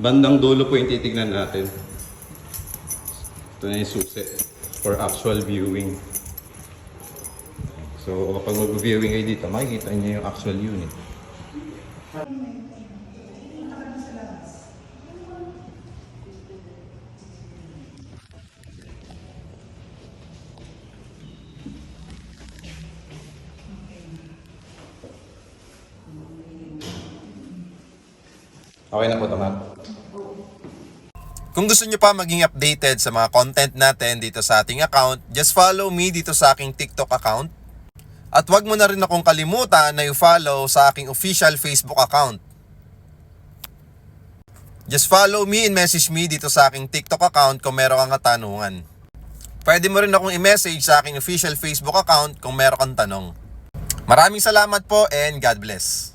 Bandang dulo po yung titignan natin. Ito na yung susi for actual viewing. So kapag mag-viewing kayo dito, makikita niyo yung actual unit. Okay na po, tama. Kung gusto nyo pa maging updated sa mga content natin dito sa ating account, just follow me dito sa aking TikTok account. At wag mo na rin akong kalimutan na i-follow sa aking official Facebook account. Just follow me and message me dito sa aking TikTok account kung meron kang katanungan. Pwede mo rin akong i-message sa aking official Facebook account kung meron kang tanong. Maraming salamat po and God bless.